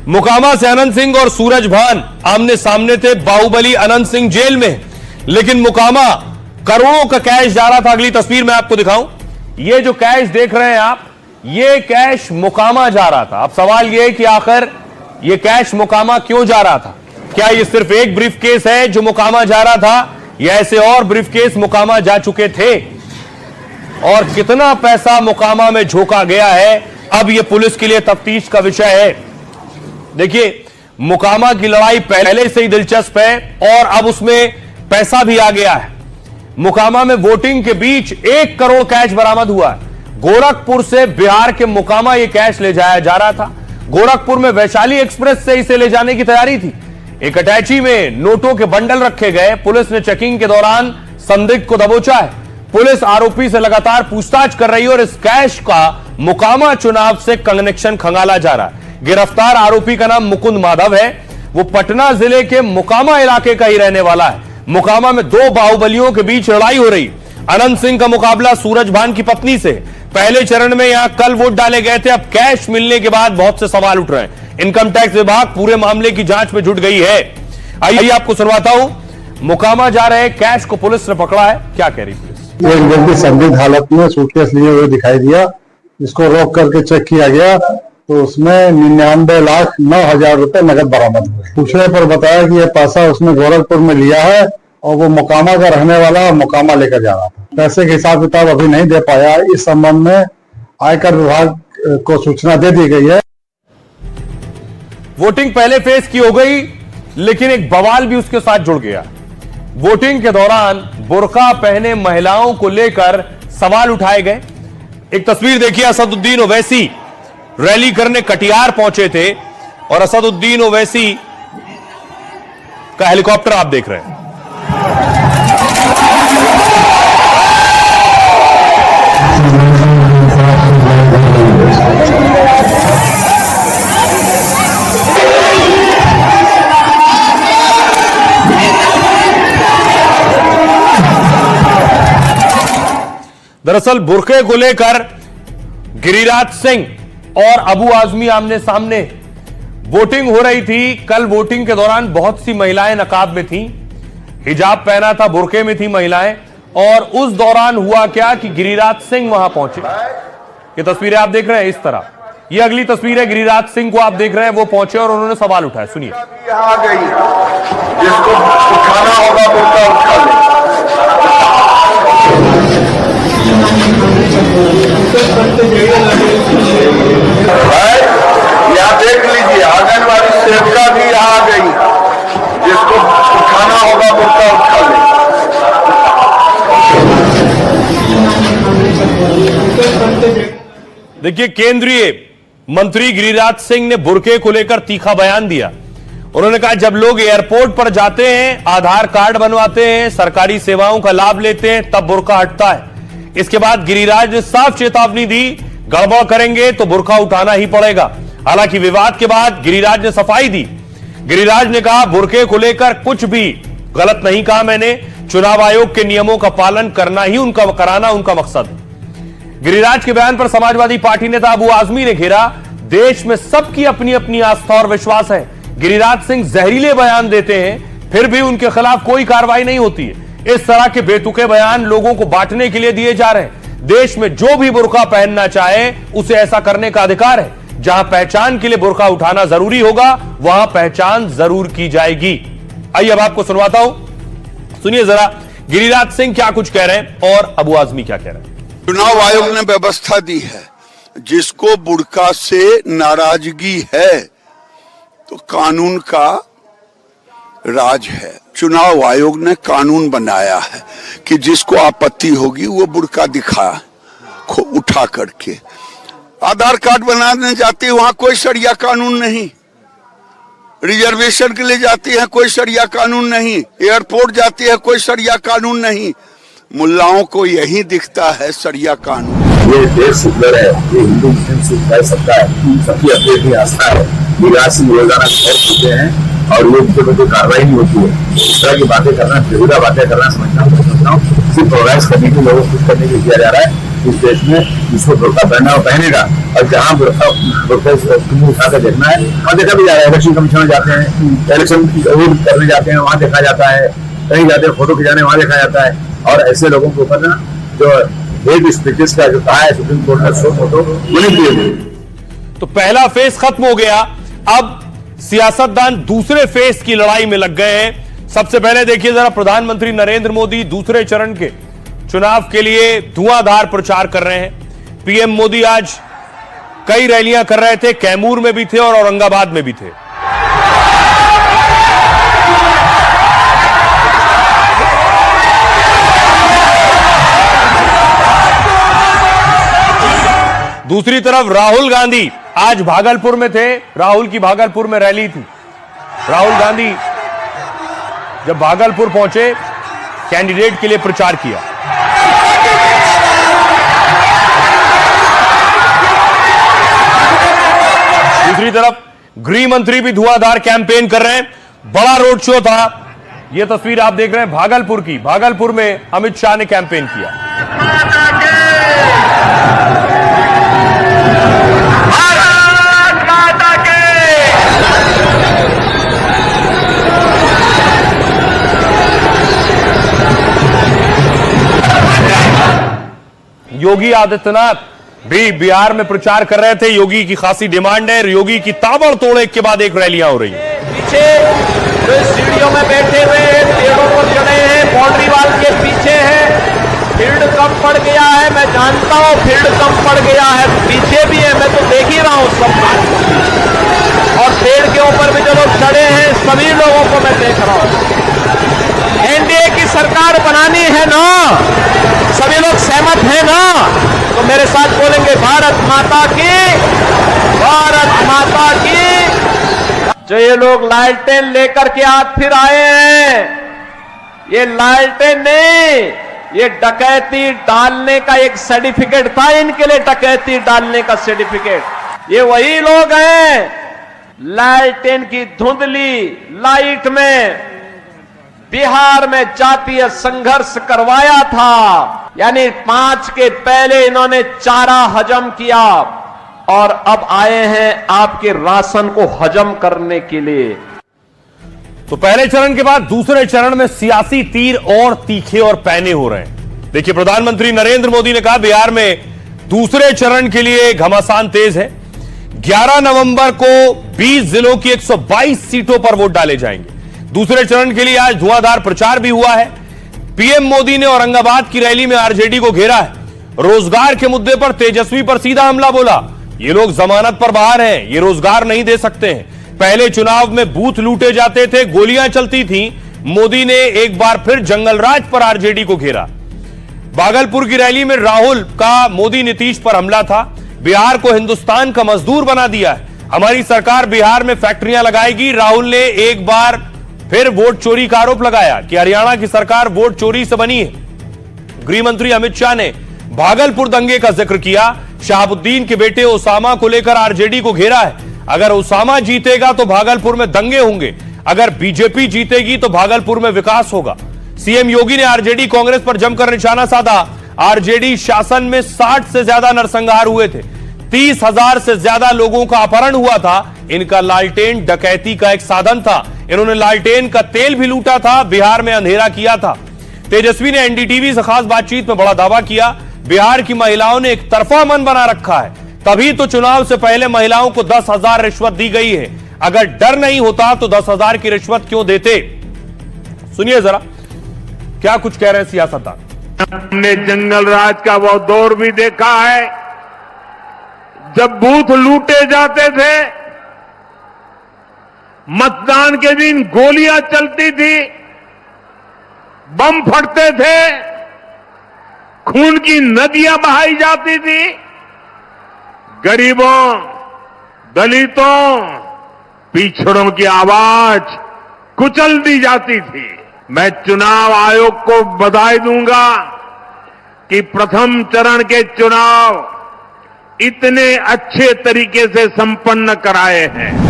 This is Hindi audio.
मोकामा से अनंत सिंह और सूरज भान आमने सामने थे। बाहुबली अनंत सिंह जेल में, लेकिन मोकामा करोड़ों का कैश जा रहा था। अगली तस्वीर मैं आपको दिखाऊं, ये जो कैश देख रहे हैं आप, ये कैश मोकामा जा रहा था। अब सवाल ये है कि आखिर ये कैश मोकामा क्यों जा रहा था? क्या ये सिर्फ एक ब्रीफकेस है जो मोकामा जा रहा था, या ऐसे और ब्रीफकेस मोकामा जा चुके थे? और कितना पैसा मोकामा में झोंका गया है, अब यह पुलिस के लिए तफ्तीश का विषय है। देखिए, मोकामा की लड़ाई पहले से ही दिलचस्प है और अब उसमें पैसा भी आ गया है। मोकामा में वोटिंग के बीच 1 करोड़ कैश बरामद हुआ है। गोरखपुर से बिहार के मोकामा यह कैश ले जाया जा रहा था। गोरखपुर में वैशाली एक्सप्रेस से इसे ले जाने की तैयारी थी। एक अटैची में नोटों के बंडल रखे गए। पुलिस ने चेकिंग के दौरान संदिग्ध को दबोचा है। पुलिस आरोपी से लगातार पूछताछ कर रही है और इस कैश का मोकामा चुनाव से कनेक्शन खंगाला जा रहा है। गिरफ्तार आरोपी का नाम मुकुंद माधव है। वो पटना जिले के मोकामा इलाके का ही रहने वाला है। मोकामा में 2 बाहुबलियों के बीच लड़ाई हो रही। अनंत सिंह का मुकाबला सूरज भान की पत्नी से। पहले चरण में यहां कल वोट डाले गए थे। अब कैश मिलने के बाद बहुत से सवाल उठ रहे हैं। इनकम टैक्स विभाग पूरे मामले की जांच में जुट गई है। आइए आपको सुनवाता हूं। मोकामा जा रहे कैश को पुलिस ने पकड़ा है। क्या कह रही पुलिस? एक व्यक्ति संदिग्ध हालत में सूटकेस लिए हुए दिखाई दिया। इसको रोक करके चेक किया गया तो उसमें 99,09,000 रुपए नगद बरामद हुए। पूछने पर बताया कि यह पैसा उसने गोरखपुर में लिया है और वो मोकामा का रहने वाला मोकामा लेकर जा रहा था। पैसे के हिसाब किताब अभी नहीं दे पाया। इस संबंध में आयकर विभाग को सूचना दे दी गई है। वोटिंग पहले फेज की हो गई, लेकिन एक बवाल भी उसके साथ जुड़ गया। वोटिंग के दौरान बुर्का पहने महिलाओं को लेकर सवाल उठाए गए। एक तस्वीर देखिए, असदुद्दीन ओवैसी रैली करने कटिहार पहुंचे थे और असदुद्दीन ओवैसी का हेलीकॉप्टर आप देख रहे हैं। दरअसल बुर्के को लेकर गिरिराज सिंह और अबू आजमी आमने सामने। वोटिंग हो रही थी। कल वोटिंग के दौरान बहुत सी महिलाएं नकाब में थीं, हिजाब पहना था, बुर्के में थी महिलाएं। और उस दौरान हुआ क्या कि गिरिराज सिंह वहां पहुंचे। ये तस्वीरें आप देख रहे हैं इस तरह। ये अगली तस्वीर है, गिरिराज सिंह को आप देख रहे हैं, वो पहुंचे और उन्होंने सवाल उठाया। सुनिए। यहाँ आ गई, जिसको उठाना होगा बुर्का उठा ले। यहाँ देख लीजिए, आंगनबाड़ी सेविका भी यहाँ आ गई, जिसको उठाना होगा बुर्का उठा ले। देखिए, केंद्रीय मंत्री गिरिराज सिंह ने बुर्के को लेकर तीखा बयान दिया। उन्होंने कहा, जब लोग एयरपोर्ट पर जाते हैं, आधार कार्ड बनवाते हैं, सरकारी सेवाओं का लाभ लेते हैं, तब बुर्का हटता है। इसके बाद गिरिराज ने साफ चेतावनी दी, गड़बड़ करेंगे तो बुर्का उठाना ही पड़ेगा। हालांकि विवाद के बाद गिरिराज ने सफाई दी। गिरिराज ने कहा, बुर्के को लेकर कुछ भी गलत नहीं कहा मैंने। चुनाव आयोग के नियमों का पालन कराना उनका मकसद है। गिरिराज के बयान पर समाजवादी पार्टी नेता अबू आजमी ने घेरा। देश में सबकी अपनी अपनी आस्था और विश्वास है। गिरिराज सिंह जहरीले बयान देते हैं, फिर भी उनके खिलाफ कोई कार्रवाई नहीं होती है। इस तरह के बेतुके बयान लोगों को बांटने के लिए दिए जा रहे हैं। देश में जो भी बुर्का पहनना चाहे उसे ऐसा करने का अधिकार है। जहां पहचान के लिए बुर्का उठाना जरूरी होगा, वहां पहचान जरूर की जाएगी। आइए अब आपको सुनवाता हूं, सुनिए जरा गिरिराज सिंह क्या कुछ कह रहे हैं और अबू आजमी क्या कह रहे हैं। चुनाव आयोग ने व्यवस्था दी है, जिसको बुर्का से नाराजगी है तो कानून का राज है। चुनाव आयोग ने कानून बनाया है कि जिसको आपत्ति होगी वो बुर्का दिखा उठा करके। आधार कार्ड बनाने जाती है, वहां कोई शरिया कानून नहीं। रिजर्वेशन के लिए जाती है, कोई शरिया कानून नहीं। एयरपोर्ट जाती है, कोई शरिया कानून नहीं। मुल्लाओं को यही दिखता है शरिया कानून। ये देश सुंदर है, ये हिंदू मुस्लिम सिख भाई सबका है, सबकी अपनी अपनी आस्था है। गिरिराज सिंह रोजाना खबर सुनते हैं और ये उनके कोई कार्रवाई नहीं होती है। इस तरह की बातें करना, बेहुदा बातें करना समझता हूँ सिर्फ प्रोग्रेस करने के, लोगों को खुश करने के लिए किया जा रहा है। इस देश में जिसको बुर्का पहनना वो पहनेगा, और जहाँ बुर्का उठा कर देखना है वहाँ देखा भी जा रहा है। इलेक्शन कमीशन में जाते हैं, इलेक्शन करने जाते हैं, वहाँ देखा जाता है, कहीं जाते हैं फोटो खिंचाने, वहाँ देखा जाता है। और ऐसे लोगों के ऊपर ना जो हेट स्पीचेस का जो कहा है सुप्रीम कोर्ट ने, सो फोटो वो नहीं दिए। तो पहला फेज खत्म हो गया, अब सियासतदान दूसरे फेज की लड़ाई में लग गए हैं। सबसे पहले देखिए जरा, प्रधानमंत्री नरेंद्र मोदी दूसरे चरण के चुनाव के लिए धुआंधार प्रचार कर रहे हैं। पीएम मोदी आज कई रैलियां कर रहे थे, कैमूर में भी थे और औरंगाबाद में भी थे। दूसरी तरफ राहुल गांधी आज भागलपुर में थे, राहुल की भागलपुर में रैली थी। राहुल गांधी जब भागलपुर पहुंचे, कैंडिडेट के लिए प्रचार किया। दूसरी तरफ गृह मंत्री भी धुआंधार कैंपेन कर रहे हैं, बड़ा रोड शो था। यह तस्वीर आप देख रहे हैं भागलपुर की। भागलपुर में अमित शाह ने कैंपेन किया। योगी आदित्यनाथ भी बिहार में प्रचार कर रहे थे। योगी की खासी डिमांड है, योगी की ताबड़तोड़ एक के बाद एक रैलियां हो रही हैं। पीछे जो सीढ़ियों में बैठे हुए हैं, पेड़ों पर चढ़े हैं, बाउंड्री वाल के पीछे है। फील्ड कम पड़ गया है, मैं जानता हूं फील्ड कम पड़ गया है, पीछे भी है, मैं तो देख ही रहा हूं सब बात। और पेड़ के ऊपर भी जो लोग चढ़े हैं, सभी लोगों को मैं देख रहा हूं। एनडीए की सरकार बनानी है ना, सभी लोग सहमत हैं ना, तो मेरे साथ बोलेंगे भारत माता की, भारत माता की। जो ये लोग लालटेन लेकर के आज फिर आए हैं, ये लालटेन नहीं, ये डकैती डालने का एक सर्टिफिकेट था इनके लिए, डकैती डालने का सर्टिफिकेट। ये वही लोग हैं लालटेन की धुंधली लाइट में बिहार में जातीय संघर्ष करवाया था। यानी 5 के पहले इन्होंने चारा हजम किया और अब आए हैं आपके राशन को हजम करने के लिए। तो पहले चरण के बाद दूसरे चरण में सियासी तीर और तीखे और पैने हो रहे हैं। देखिए, प्रधानमंत्री नरेंद्र मोदी ने कहा बिहार में दूसरे चरण के लिए घमासान तेज है। 11 नवंबर को 20 जिलों की 122 सीटों पर वोट डाले जाएंगे। दूसरे चरण के लिए आज धुआंधार प्रचार भी हुआ है। पीएम मोदी ने औरंगाबाद की रैली में आरजेडी को घेरा है। रोजगार के मुद्दे पर तेजस्वी पर सीधा हमला बोला। ये लोग जमानत पर बाहर हैं, ये रोजगार नहीं दे सकते हैं। पहले चुनाव में बूथ लूटे जाते थे, गोलियां चलती थी। मोदी ने एक बार फिर जंगलराज पर आरजेडी को घेरा। भागलपुर की रैली में राहुल का मोदी नीतीश पर हमला था। बिहार को हिंदुस्तान का मजदूर बना दिया है, हमारी सरकार बिहार में फैक्ट्रियां लगाएगी। राहुल ने एक बार फिर वोट चोरी का आरोप लगाया कि हरियाणा की सरकार वोट चोरी से बनी है। गृह मंत्री अमित शाह ने भागलपुर दंगे का जिक्र किया। शहाबुद्दीन के बेटे ओसामा को लेकर आरजेडी को घेरा है। अगर ओसामा जीतेगा तो भागलपुर में दंगे होंगे, अगर बीजेपी जीतेगी तो भागलपुर में विकास होगा। सीएम योगी ने आरजेडी कांग्रेस पर जमकर निशाना साधा। आरजेडी शासन में 60 से ज्यादा नरसंहार हुए थे, 30,000 से ज्यादा लोगों का अपहरण हुआ था। इनका लालटेन डकैती का एक साधन था। इन्होंने लालटेन का तेल भी लूटा था, बिहार में अंधेरा किया था। तेजस्वी ने एनडीटीवी से खास बातचीत में बड़ा दावा किया। बिहार की महिलाओं ने एक तरफा मन बना रखा है, तभी तो चुनाव से पहले महिलाओं को 10,000 रिश्वत दी गई है। अगर डर नहीं होता तो 10,000 की रिश्वत क्यों देते? सुनिए जरा क्या कुछ कह रहे हैं सियासतदान। हमने जंगल राज का वो दौर भी देखा है जब बूथ लूटे जाते थे, मतदान के दिन गोलियां चलती थी, बम फटते थे, खून की नदियां बहाई जाती थी, गरीबों, दलितों, पिछड़ों की आवाज कुचल दी जाती थी। मैं चुनाव आयोग को बधाई दूंगा कि प्रथम चरण के चुनाव इतने अच्छे तरीके से संपन्न कराए हैं।